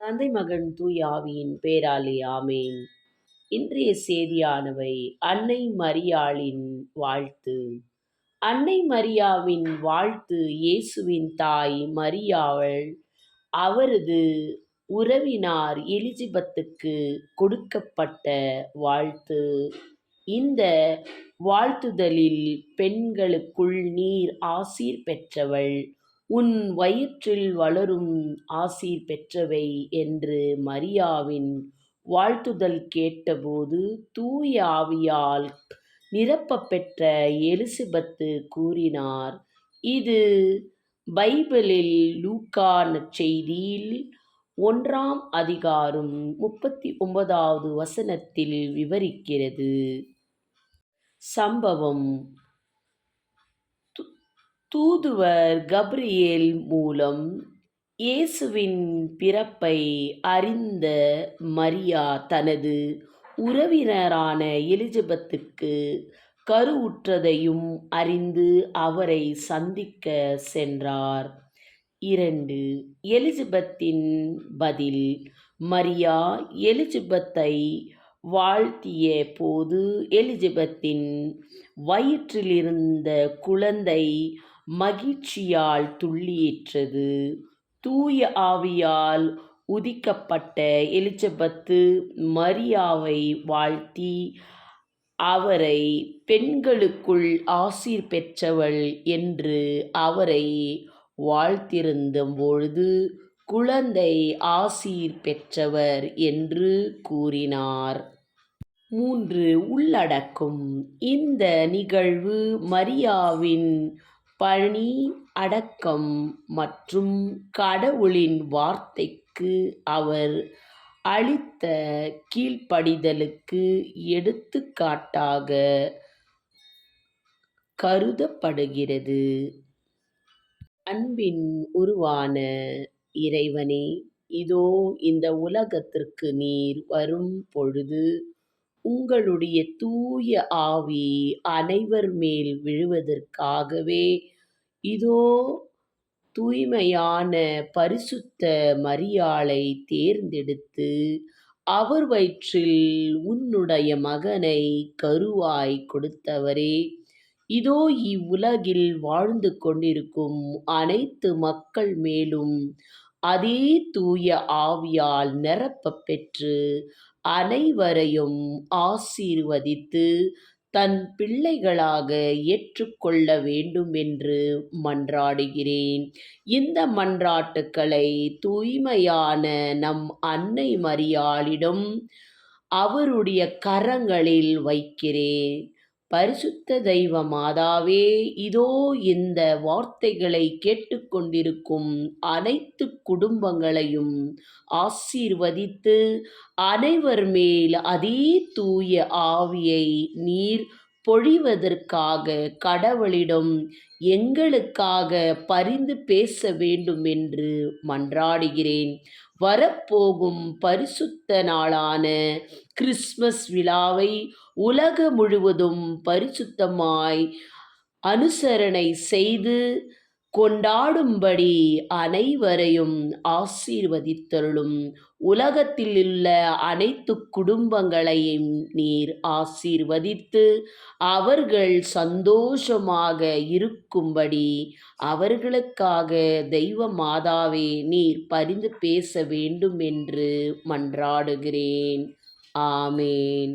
தந்தை மகன் தூய ஆவியின் பேராலே ஆமேன். இன்றைய செய்தியானவை அன்னை மரியாளின் வாழ்த்து. அன்னை மரியாவின் வாழ்த்து இயேசுவின் தாய் மரியாள் அவரது உறவினார் எலிசபெத்துக்கு கொடுக்கப்பட்ட வாழ்த்து. இந்த வாழ்த்துதலில் பெண்களுக்குள் நீர் ஆசீர் பெற்றவள், உன் வயிற்றில் வளரும் ஆசீர் பெற்றவை என்று மரியாவின் வாழ்த்துதல் கேட்டபோது தூய ஆவியால் நிரப்பப் பெற்ற எலிசபெத்து கூறினார். இது பைபிளில் லூக்கா நற்செய்தியில் 1ஆம் அதிகாரம் 39வது வசனத்தில் விவரிக்கிறது. சம்பவம்: தூதுவர் கபிரியேல் மூலம் இயேசுவின் பிறப்பை அறிந்த மரியா தனது உறவினரான எலிசபெத்துக்கு கருவுற்றதையும் அறிந்து அவரை சந்திக்க சென்றார். 2. எலிசபெத்தின் பதில். மரியா எலிசபெத்தை வாழ்த்திய போது எலிசபெத்தின் வயிற்றிலிருந்த குழந்தை மகிழ்ச்சியால் துள்ளிற்றது. தூய ஆவியால் உதிக்கப்பட்ட எலிசபெத்து மரியாவை வாழ்த்தி அவரை பெண்களுக்குள் ஆசீர் பெற்றவள் என்று அவரை வாழ்த்தியிருந்தபொழுது குழந்தை ஆசீர் பெற்றவர் என்று கூறினார். 3. உள்ளடக்கம். இந்த நிகழ்வு மரியாவின் பணி, அடக்கம் மற்றும் கடவுளின் வார்த்தைக்கு அவர் அளித்த கீழ்ப்படிதலுக்கு எடுத்துக்காட்டாக கருதப்படுகிறது. அன்பின் உருவான இறைவனே, இதோ இந்த உலகத்திற்கு நீர் வரும் பொழுது உங்களுடைய தூய ஆவி அனைவர் மேல் விழுவதற்காகவே இதோ தூய்மையான பரிசுத்த மரியாளை தேர்ந்தெடுத்து அவர் வயிற்றில் உன்னுடைய மகனை கருவாய் கொடுத்தவரே, இதோ இவ்வுலகில் வாழ்ந்து கொண்டிருக்கும் அனைத்து மக்கள் மேலும் அதே தூய ஆவியால் நிரப்பப் பெற்று அனைவரையும் ஆசீர்வதித்து தன் பிள்ளைகளாக ஏற்றுக்கொள்ள வேண்டும் என்று மன்றாடுகிறேன். இந்த மன்றாட்டுக்களை தூய்மையான நம் அன்னை மரியாளிடம் அவருடைய கரங்களில் வைக்கிறேன். பரிசுத்த தெய்வ மாதாவே, இதோ இந்த வார்த்தைகளை கேட்டுக்கொண்டிருக்கும் அனைத்து குடும்பங்களையும் ஆசீர்வதித்து அனைவர் மேல் அதே தூய ஆவியை நீர் பொழிவதற்காக கடவுளிடம் எங்களுக்காக பரிந்து பேச வேண்டும் என்று மன்றாடுகிறேன். வரப்போகும் பரிசுத்த நாளான கிறிஸ்மஸ் விழாவை உலகம் முழுவதும் பரிசுத்தமாய் அனுசரணை செய்து கொண்டாடும்படி அனைவரையும் ஆசீர்வதித்தருளும். உலகத்தில் உள்ள அனைத்து குடும்பங்களையும் நீர் ஆசீர்வதித்து அவர்கள் சந்தோஷமாக இருக்கும்படி அவர்களுக்காக தெய்வ மாதாவே நீர் பரிந்து பேச வேண்டும் என்று மன்றாடுகிறேன். ஆமேன்.